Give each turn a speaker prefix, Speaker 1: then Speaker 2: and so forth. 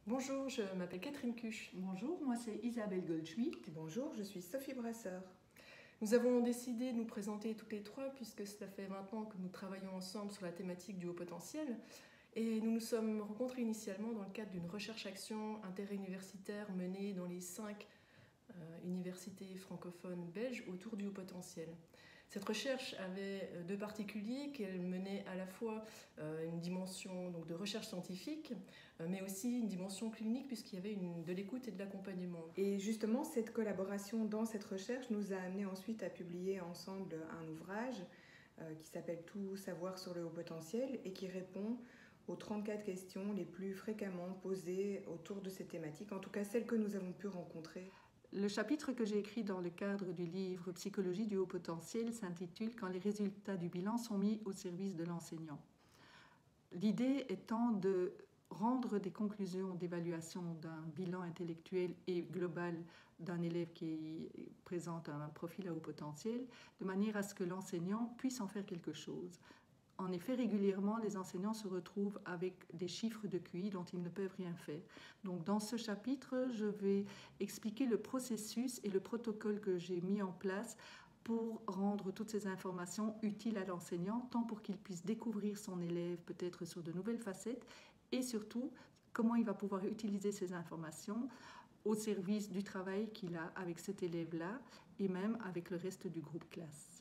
Speaker 1: Bonjour, je m'appelle Catherine Cuche.
Speaker 2: Bonjour, moi c'est Isabelle Goldschmidt.
Speaker 3: Bonjour, je suis Sophie Brasseur.
Speaker 1: Nous avons décidé de nous présenter toutes les trois puisque cela fait 20 ans que nous travaillons ensemble sur la thématique du haut potentiel. Et nous nous sommes rencontrés initialement dans le cadre d'une recherche-action interuniversitaire menée dans les 5 universités francophones belges autour du haut potentiel. Cette recherche avait deux particuliers, qu'elle menait à la fois une dimension donc, de recherche scientifique, mais aussi une dimension clinique puisqu'il y avait de l'écoute et de l'accompagnement.
Speaker 3: Et justement, cette collaboration dans cette recherche nous a amené ensuite à publier ensemble un ouvrage qui s'appelle Tout savoir sur le haut potentiel et qui répond aux 34 questions les plus fréquemment posées autour de ces thématiques, en tout cas celles que nous avons pu rencontrer.
Speaker 2: Le chapitre que j'ai écrit dans le cadre du livre Psychologie du haut potentiel s'intitule Quand les résultats du bilan sont mis au service de l'enseignant. L'idée étant de rendre des conclusions d'évaluation d'un bilan intellectuel et global d'un élève qui présente un profil à haut potentiel, de manière à ce que l'enseignant puisse en faire quelque chose. En effet, régulièrement, les enseignants se retrouvent avec des chiffres de QI dont ils ne peuvent rien faire. Donc, dans ce chapitre, je vais expliquer le processus et le protocole que j'ai mis en place pour rendre toutes ces informations utiles à l'enseignant, tant pour qu'il puisse découvrir son élève peut-être sur de nouvelles facettes, et surtout, comment il va pouvoir utiliser ces informations au service du travail qu'il a avec cet élève-là, et même avec le reste du groupe classe.